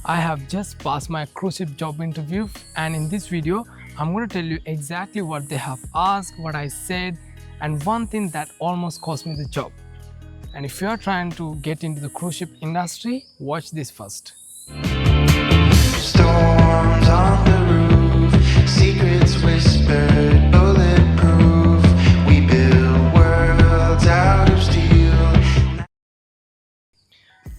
I have just passed my cruise ship job interview, and in this video I'm going to tell you exactly what they have asked, what I said, and one thing that almost cost me the job. And if you are trying to get into the cruise ship industry, watch this first. Storms on the roof, secrets whispered, bulletproof. We build worlds out of steel.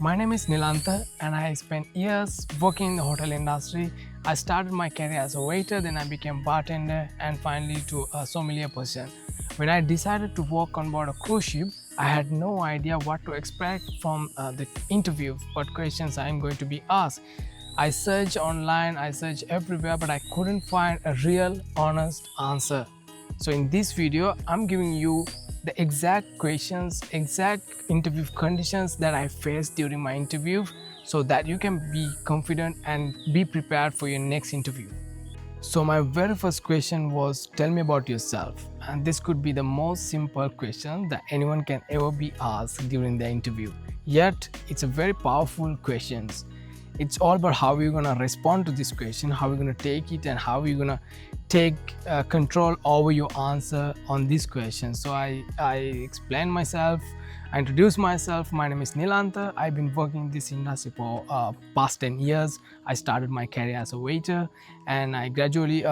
My name is Nilantha and I spent years working in the hotel industry. I started my career as a waiter, then I became bartender and finally to a sommelier position. When I decided to work on board a cruise ship, I had no idea what to expect from the interview, what questions I am going to be asked. I searched online, I searched everywhere, but I couldn't find a real, honest answer. So in this video, I'm giving you the exact questions, exact interview conditions that I faced during my interview so that you can be confident and be prepared for your next interview. So my very first question was, tell me about yourself. And this could be the most simple question that anyone can ever be asked during the interview. Yet, it's a very powerful question. It's all about how you're gonna respond to this question, how you're gonna take it, and how you're gonna take control over your answer on this question. So I explained myself, I introduced myself. My name is Nilantha. I've been working in this industry for past 10 years. I started my career as a waiter and I gradually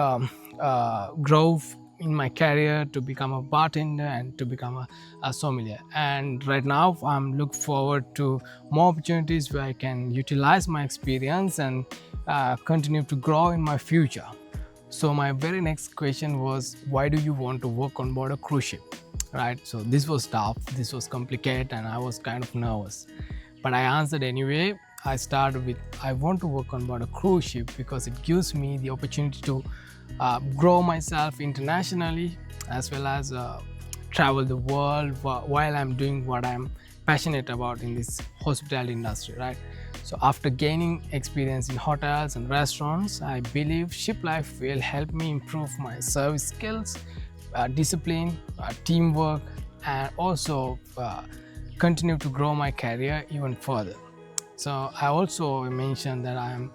grew in my career to become a bartender and to become a sommelier. And right now I'm looking forward to more opportunities where I can utilize my experience and continue to grow in my future. So my very next question was, why do you want to work on board a cruise ship? Right, so this was tough, this was complicated, and I was kind of nervous, but I answered anyway. I started with, I want to work on board a cruise ship because it gives me the opportunity to grow myself internationally as well as travel the world while I'm doing what I'm passionate about in this hospitality industry, right? So after gaining experience in hotels and restaurants, I believe ship life will help me improve my service skills, discipline, teamwork, and also continue to grow my career even further. So I also mentioned that I am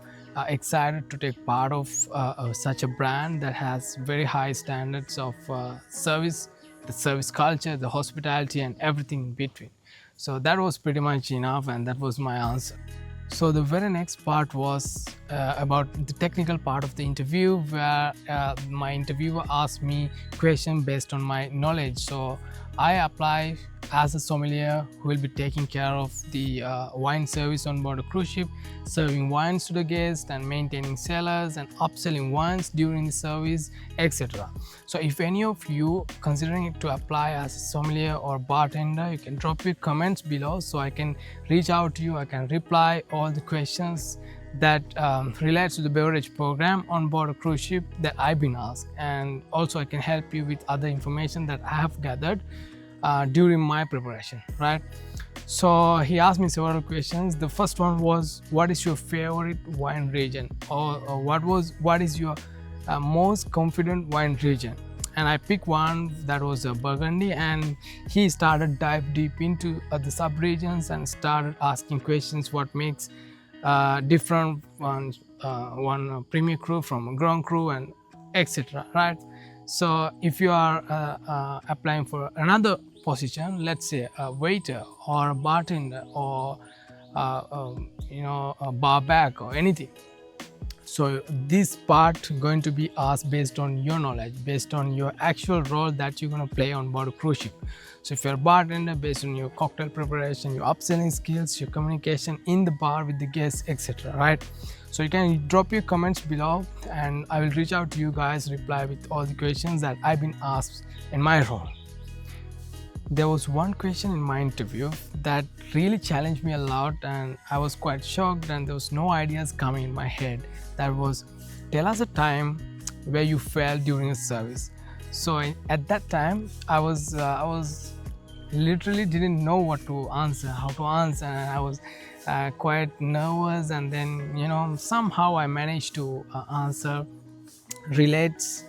excited to take part of such a brand that has very high standards of service, the service culture, the hospitality, and everything in between. So that was pretty much enough, and that was my answer. So the very next part was about the technical part of the interview, where my interviewer asked me question based on my knowledge. So I apply as a sommelier who will be taking care of the wine service on board a cruise ship, serving wines to the guests and maintaining cellars and upselling wines during the service, etc. So if any of you considering it to apply as a sommelier or bartender, you can drop your comments below so I can reach out to you. I can reply all the questions that relates to the beverage program on board a cruise ship that I've been asked, and also I can help you with other information that I have gathered during my preparation, right? So he asked me several questions. The first one was, what is your favorite wine region, or what is your most confident wine region? And I picked one that was Burgundy, and he started dive deep into the sub-regions and started asking questions, what makes different one premier cru from a grand cru, and etc., right? So if you are applying for another position, let's say a waiter or a bartender or a bar back or anything, so this part going to be asked based on your knowledge, based on your actual role that you're going to play on board a cruise ship. So if you're a bartender, based on your cocktail preparation, your upselling skills, your communication in the bar with the guests, etc., right? So you can drop your comments below and I will reach out to you guys, reply with all the questions that I've been asked in my role. There was one question in my interview that really challenged me a lot, and I was quite shocked and there was no ideas coming in my head. That was, tell us a time where you failed during a service. So at that time I was literally didn't know what to answer, how to answer, and I was quite nervous, and then somehow I managed to answer relates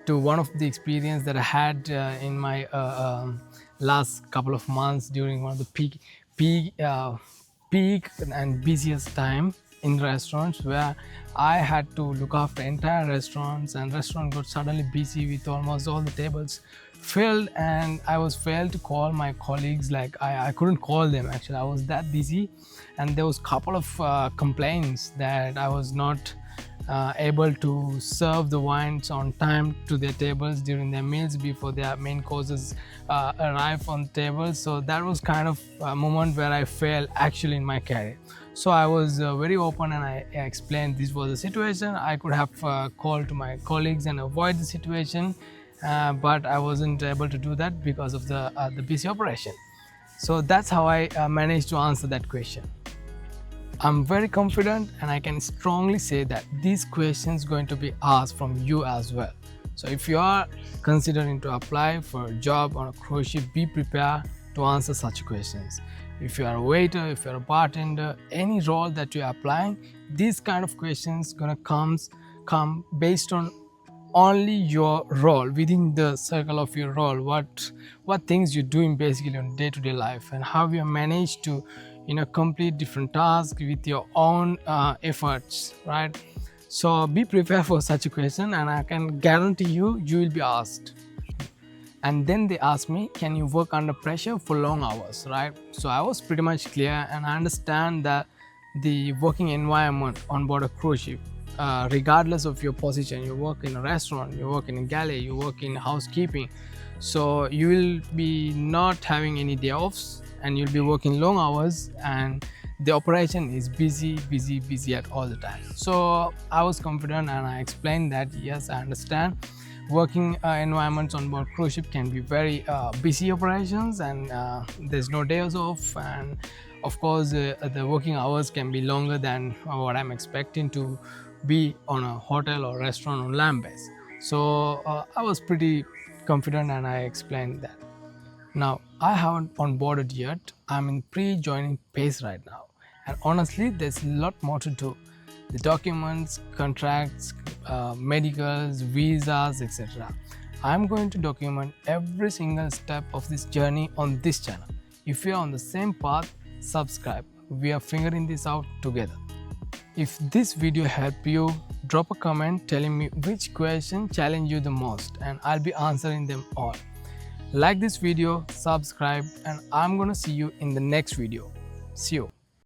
to one of the experience that I had in my last couple of months during one of the peak and busiest time in restaurants where I had to look after entire restaurants, and restaurant got suddenly busy with almost all the tables filled, and I was failed to call my colleagues. Like I couldn't call them actually. I was that busy, and there was couple of complaints that I was not able to serve the wines on time to their tables during their meals before their main courses arrive on the table. So that was kind of a moment where I failed actually in my career. So I was very open, and I explained this was the situation. I could have called to my colleagues and avoid the situation, but I wasn't able to do that because of the busy operation. So that's how I managed to answer that question. I'm very confident, and I can strongly say that these questions going to be asked from you as well. So if you are considering to apply for a job on a cruise ship, be prepared to answer such questions. If you are a waiter, if you're a bartender, any role that you're applying, these kind of questions gonna come based on only your role, within the circle of your role, what things you're doing basically on day-to-day life, and how you manage to complete different tasks with your own efforts, right? So be prepared for such a question, and I can guarantee you will be asked. And then they asked me, can you work under pressure for long hours, right? So I was pretty much clear, and I understand that the working environment on board a cruise ship, regardless of your position, you work in a restaurant, you work in a galley, you work in housekeeping, so you will be not having any day offs, and you'll be working long hours, and the operation is busy at all the time. So I was confident, and I explained that yes, I understand working environments on board cruise ship can be very busy operations, and there's no days off, and of course the working hours can be longer than what I'm expecting to be on a hotel or restaurant on land base. So I was pretty confident, and I explained that. Now I haven't onboarded yet. I'm in pre-joining phase right now, and honestly there's a lot more to do. The documents, contracts, medicals, visas, etc. I'm going to document every single step of this journey on this channel. If you're on the same path, subscribe. We are figuring this out together. If this video helped you, drop a comment telling me which question challenged you the most, and I'll be answering them all. Like this video, subscribe, and I'm gonna see you in the next video. See you.